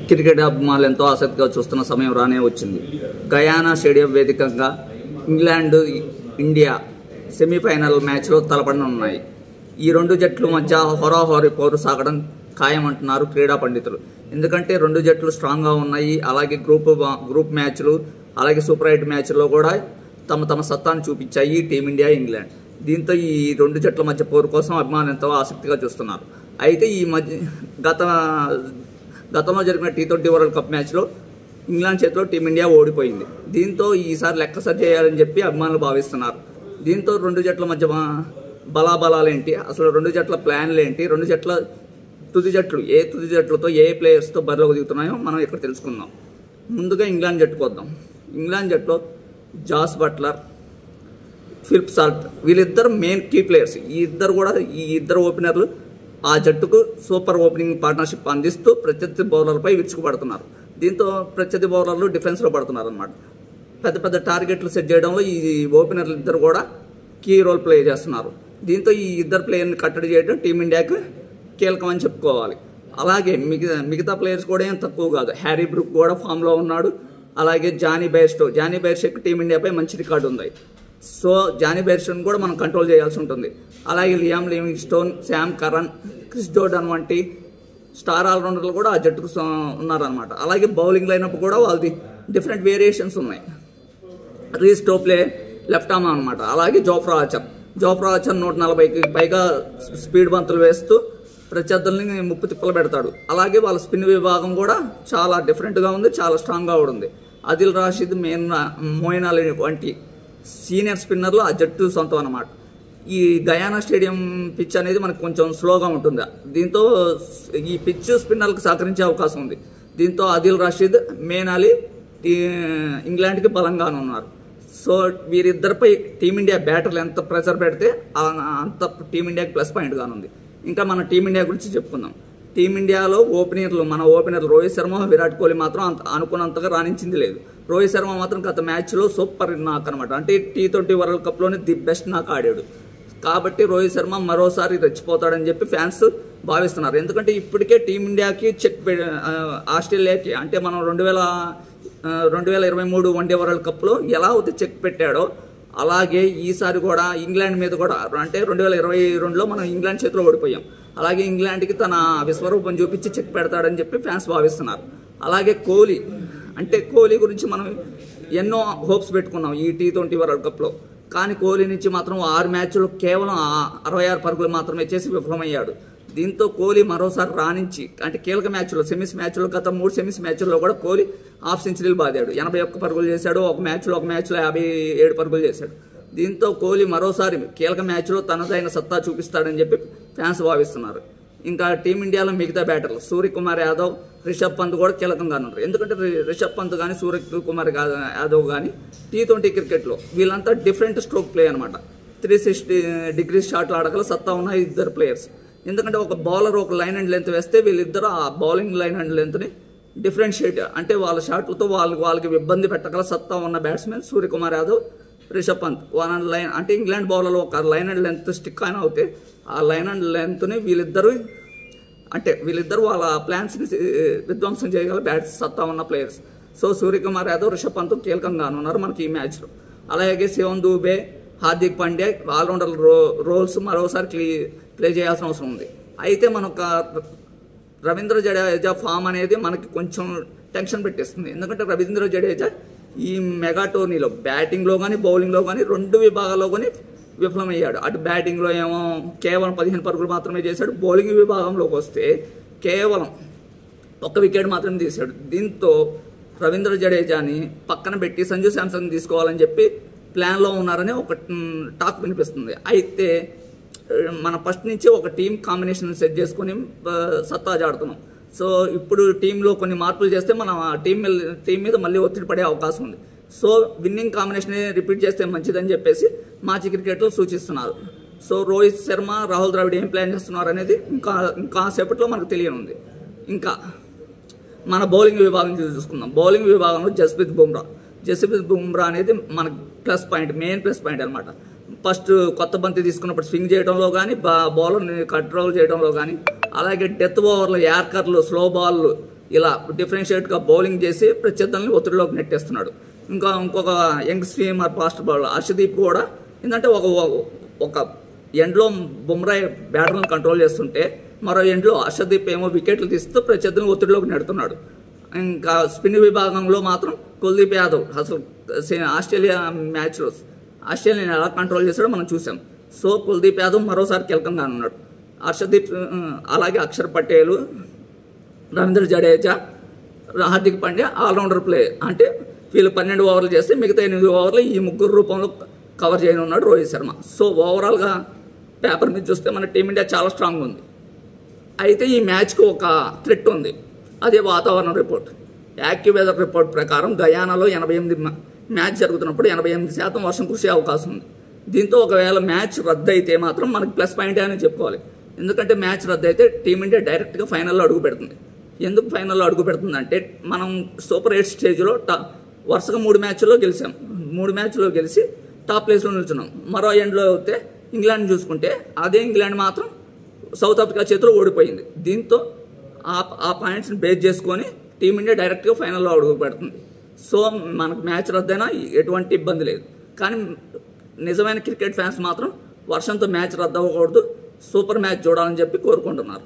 Cricket అభిమానులు ఎంతో ఆసక్తిగా చూస్తున్న సమయం రానే వచ్చింది. గయానా స్టేడియం వేదికగా ఇంగ్లాండ్ ఇండియా సెమీఫైనల్ మ్యాచ్లో తలపడనున్నాయి. ఈ రెండు జట్ల మధ్య హోరాహోరీ పోరు సాగడం ఖాయమంటున్నారు క్రీడా పండితులు. ఎందుకంటే రెండు జట్లు స్ట్రాంగ్గా ఉన్నాయి. అలాగే గ్రూప్ మ్యాచ్లు అలాగే సూపర్ 8 మ్యాచ్ల్లో కూడా తమ సత్తాను చూపించాయి టీమిండియా ఇంగ్లాండ్. దీంతో ఈ రెండు జట్ల మధ్య పోరు కోసం అభిమానులు ఎంతో ఆసక్తిగా చూస్తున్నారు. అయితే ఈ మధ్య గతంలో జరిగిన T20 వరల్డ్ కప్ మ్యాచ్లో ఇంగ్లాండ్ చేతిలో టీమిండియా ఓడిపోయింది. దీంతో ఈసారి లెక్క సరి చేయాలని చెప్పి అభిమానులు భావిస్తున్నారు. దీంతో రెండు జట్ల మధ్య బలాబలాలేంటి, అసలు రెండు జట్ల ప్లాన్లు ఏంటి, రెండు జట్ల తుది జట్లతో ఏ ప్లేయర్స్తో బరిలోకి దిగుతున్నాయో మనం ఇక్కడ తెలుసుకుందాం. ముందుగా ఇంగ్లాండ్ జట్టుకు వద్దాం. ఇంగ్లాండ్ జట్టులో జాస్ బట్లర్, ఫిలిప్ సాల్ట్ వీళ్ళిద్దరు మెయిన్ కీ ప్లేయర్స్. ఈ ఇద్దరు ఓపెనర్లు ఆ జట్టుకు సూపర్ ఓపెనింగ్ పార్ట్నర్షిప్ అందిస్తూ ప్రత్యర్థి బౌలర్లపై విరుచుకుపడుతున్నారు. దీంతో ప్రత్యర్థి బౌలర్లు డిఫెన్స్లో పడుతున్నారు అన్నమాట. పెద్ద టార్గెట్లు సెట్ చేయడంలో ఈ ఓపెనర్లు ఇద్దరు కూడా కీ రోల్ ప్లే చేస్తున్నారు. దీంతో ఈ ఇద్దరు ప్లేయర్ని కట్టడి చేయడం టీమిండియాకి కీలకం అని చెప్పుకోవాలి. అలాగే మిగతా ప్లేయర్స్ కూడా ఏం తక్కువ కాదు. హ్యారీ బ్రూక్ కూడా ఫామ్లో ఉన్నాడు. అలాగే జానీ బెయిర్స్టోకి టీమిండియాపై మంచి రికార్డు ఉంది. సో జానీ బెయిర్స్టోని కూడా మనం కంట్రోల్ చేయాల్సి ఉంటుంది. అలాగే Liam Livingstone, Sam Curran, Chris Jordan వంటి స్టార్ ఆల్రౌండర్లు కూడా ఆ జట్టుకు ఉన్నారనమాట. అలాగే బౌలింగ్ లైనప్ కూడా వాళ్ళది డిఫరెంట్ వేరియేషన్స్ ఉన్నాయి. రీస్ టోప్లే లెఫ్ట్ ఆర్మ్ అనమాట. అలాగే జోఫ్రా ఆర్చర్ 140కి పైగా స్పీడ్ బంతులు వేస్తూ ప్రత్యర్థుల్ని ముప్పు తిప్పలు పెడతాడు. అలాగే వాళ్ళ స్పిన్ విభాగం కూడా చాలా డిఫరెంట్గా ఉంది, చాలా స్ట్రాంగ్గా ఉంది. ఆదిల్ రషీద్, మొయిన్ అలీ వంటి సీనియర్ స్పిన్నర్లు ఆ జట్టు సొంతం అన్నమాట. ఈ గయానా స్టేడియం పిచ్ అనేది మనకు కొంచెం స్లోగా ఉంటుంది. దీంతో ఈ పిచ్ స్పిన్నర్లకు సహకరించే అవకాశం ఉంది. దీంతో ఆదిల్ రషీద్, మొయిన్ అలీ ఇంగ్లాండ్కి బలంగానే ఉన్నారు. సో వీరిద్దరిపై టీమిండియా బ్యాటర్లు ఎంత ప్రెషర్ పెడితే అంత టీమిండియాకి ప్లస్ పాయింట్గానే ఉంది. ఇంకా మన టీమిండియా గురించి చెప్పుకుందాం. టీమిండియాలో మన ఓపెనర్లు రోహిత్ శర్మ, విరాట్ కోహ్లీ మాత్రం అనుకున్నంతగా రాణించింది లేదు. రోహిత్ శర్మ మాత్రం గత మ్యాచ్లో సూపర్ నాక్ అనమాట. అంటే T20 world కప్లోనే the best knock ఆడాడు. కాబట్టి రోహిత్ శర్మ మరోసారి రెచ్చిపోతాడని చెప్పి ఫ్యాన్స్ భావిస్తున్నారు. ఎందుకంటే ఇప్పటికే టీమిండియాకి ఆస్ట్రేలియాకి అంటే మనం 2023 వన్డే వరల్డ్ కప్లో ఎలా అయితే చెక్ పెట్టాడో అలాగే ఈసారి కూడా ఇంగ్లాండ్ మీద కూడా అంటే 2022లో మనం ఇంగ్లాండ్ చేతిలో ఓడిపోయాం. అలాగే ఇంగ్లాండ్కి తన విశ్వరూపం చూపించి చెక్ పెడతాడని చెప్పి ఫ్యాన్స్ భావిస్తున్నారు. అలాగే కోహ్లీ గురించి మనం ఎన్నో హోప్స్ పెట్టుకున్నాం ఈ T20 వరల్డ్ కప్లో. కానీ కోహ్లీ నుంచి మాత్రం 6 మ్యాచ్లు కేవలం 66 పరుగులు మాత్రమే చేసి విఫలమయ్యాడు. దీంతో కోహ్లీ మరోసారి రాణించి అంటే కీలక మ్యాచ్లో గత 3 సెమీస్ మ్యాచ్ల్లో కూడా కోహ్లీ హాఫ్ సెంచరీలు బాదాడు. 81 పరుగులు చేశాడు. ఒక మ్యాచ్లో 57 పరుగులు చేశాడు. దీంతో కోహ్లీ మరోసారి కీలక మ్యాచ్లో తనదైన సత్తా చూపిస్తాడని చెప్పి ఫ్యాన్స్ భావిస్తున్నారు. ఇంకా టీమిండియాలో మిగతా బ్యాటర్లు సూర్యకుమార్ యాదవ్, రిషబ్ పంత్ కూడా కీలకంగా ఉన్నారు. ఎందుకంటే రిషబ్ పంత్ కానీ సూర్యకుమార్ యాదవ్ కానీ T20 క్రికెట్లో వీళ్ళంతా డిఫరెంట్ స్ట్రోక్ ప్లే అనమాట. 360 డిగ్రీస్ షాట్లు ఆడగల సత్తా ఉన్న ఇద్దరు ప్లేయర్స్. ఎందుకంటే ఒక బౌలర్ ఒక లైన్ అండ్ లెంత్ వేస్తే వీళ్ళిద్దరు ఆ బౌలింగ్ లైన్ అండ్ లెంత్ని డిఫరెన్షియేట్ అంటే వాళ్ళ షాట్లతో వాళ్ళకి ఇబ్బంది పెట్టగల సత్తా ఉన్న బ్యాట్స్మెన్ సూర్యకుమార్ యాదవ్, రిషబ్ పంత్. లైన్ అంటే ఇంగ్లాండ్ బౌలర్లు ఒక లైన్ అండ్ లెంత్ స్టిక్ అయినా అవుతే ఆ లైన్ అండ్ లెంత్ని వీళ్ళిద్దరు వాళ్ళ ప్లాన్స్ని విధ్వంసం చేయగల సత్తా ఉన్న ప్లేయర్స్. సో సూర్యకుమార్ యాదవ్, రిషబ్ పంత్ కీలకంగా ఉన్నారు మనకి ఈ మ్యాచ్లో. అలాగే శివన్ దూబే, హార్దిక్ పాండ్యా ఆల్రౌండర్ రోల్స్ మరోసారి ప్లే చేయాల్సిన అవసరం ఉంది. అయితే మనకు రవీంద్ర జడేజా ఫామ్ అనేది మనకి కొంచెం టెన్షన్ పెట్టేస్తుంది. ఎందుకంటే రవీంద్ర జడేజా ఈ మెగా టోర్నీలో బ్యాటింగ్లో కానీ బౌలింగ్లో కానీ 2 విభాగాల్లో కానీ విఫలమయ్యాడు. అటు బ్యాటింగ్లో ఏమో కేవలం 15 పరుగులు మాత్రమే చేశాడు. బౌలింగ్ విభాగంలోకి వస్తే కేవలం 1 వికెట్ మాత్రమే తీశాడు. దీంతో రవీంద్ర జడేజాని పక్కన పెట్టి సంజు శాంసన్ తీసుకోవాలని చెప్పి ప్లాన్లో ఉన్నారని ఒక టాక్ వినిపిస్తుంది. అయితే మన ఫస్ట్ నుంచి ఒక టీం కాంబినేషన్ సెట్ చేసుకుని సత్తా చాడుతున్నాం. సో ఇప్పుడు టీంలో కొన్ని మార్పులు చేస్తే మనం ఆ టీం మీద మళ్ళీ ఒత్తిడి పడే అవకాశం ఉంది. సో విన్నింగ్ కాంబినేషన్ రిపీట్ చేస్తే మంచిదని చెప్పేసి మాజీ క్రికెటర్లు సూచిస్తున్నారు. సో రోహిత్ శర్మ, రాహుల్ ద్రావిడ్ ఏం ప్లాన్ చేస్తున్నారు అనేది ఇంకా సేపట్లో మనకు తెలియనుంది. ఇంకా మన బౌలింగ్ విభాగం చూసుకుందాం. బౌలింగ్ విభాగంలో జస్ప్రీత్ బుమ్రా అనేది మనకు మెయిన్ ప్లస్ పాయింట్ అనమాట. ఫస్ట్ కొత్త బంతి తీసుకున్నప్పుడు స్వింగ్ చేయడంలో కానీ బౌలర్ని కంట్రోల్ చేయడంలో కానీ అలాగే డెత్ ఓవర్లు, యార్కర్లు, స్లో బాల్లు ఇలా డిఫరెన్షియేట్గా బౌలింగ్ చేసి ప్రత్యర్థుల్ని ఒత్తిడిలోకి నెట్టేస్తున్నాడు. ఇంకొక young swimmer fast bowler Harshdeep కూడా ఏంటంటే ఒక ఎండ్లో బుమ్రా బ్యాటర్లను కంట్రోల్ చేస్తుంటే మరో ఎండ్లో హర్షదీప్ ఏమో వికెట్లు తీస్తూ ప్రత్యర్థులను ఒత్తిడిలోకి నెడుతున్నాడు. ఇంకా స్పిన్ విభాగంలో మాత్రం కుల్దీప్ యాదవ్ అసలు ఆస్ట్రేలియా మ్యాచ్లో ఆస్ట్రేలియాని ఎలా కంట్రోల్ చేశాడో మనం చూసాం. సో కుల్దీప్ యాదవ్ మరోసారి కీలకంగా ఉన్నాడు. హర్షదీప్ అలాగే అక్షర్ పటేల్, రవీంద్ర జడేజా, హార్దిక్ పాండ్యా ఆల్రౌండర్ ప్లేయర్. అంటే వీళ్ళు 12 ఓవర్లు చేస్తే మిగతా 8 ఓవర్లు ఈ ముగ్గురు రూపంలో కవర్ చేయనున్నాడు రోహిత్ శర్మ. సో ఓవరాల్గా పేపర్ మీద చూస్తే మన టీమిండియా చాలా స్ట్రాంగ్ ఉంది. అయితే ఈ మ్యాచ్కి ఒక థ్రెట్ ఉంది, అదే వాతావరణ రిపోర్ట్. యాక్టివ్ వెదర్ రిపోర్ట్ ప్రకారం గయానాలో 88 మ్యాచ్ జరుగుతున్నప్పుడు 88% వర్షం కురిసే అవకాశం ఉంది. దీంతో ఒకవేళ మ్యాచ్ రద్దు అయితే మాత్రం మనకి ప్లస్ పాయింట్ అని చెప్పుకోవాలి. ఎందుకంటే మ్యాచ్ రద్దు అయితే టీమిండియా డైరెక్ట్గా ఫైనల్లో అడుగు పెడుతుంది. ఎందుకు ఫైనల్లో అడుగు పెడుతుందంటే మనం సూపర్ 8 స్టేజ్లో వరుసగా 3 మ్యాచ్ల్లో గెలిచాం. 3 మ్యాచ్లో గెలిచి టాప్ ప్లేస్లో నిల్చున్నాం. మరో ఎండ్లో అయితే ఇంగ్లాండ్ చూసుకుంటే అదే ఇంగ్లాండ్ మాత్రం సౌత్ ఆఫ్రికా చేతిలో ఓడిపోయింది. దీంతో ఆ పాయింట్స్ని బేస్ చేసుకొని టీమిండియా డైరెక్ట్గా ఫైనల్లో అడుగు పెడుతుంది. సో మనకు మ్యాచ్ రద్దయినా ఎటువంటి ఇబ్బంది లేదు. కానీ నిజమైన క్రికెట్ ఫ్యాన్స్ మాత్రం వర్షంతో మ్యాచ్ రద్దు అవ్వకూడదు, సూపర్ మ్యాచ్ చూడాలని చెప్పి కోరుకుంటున్నారు.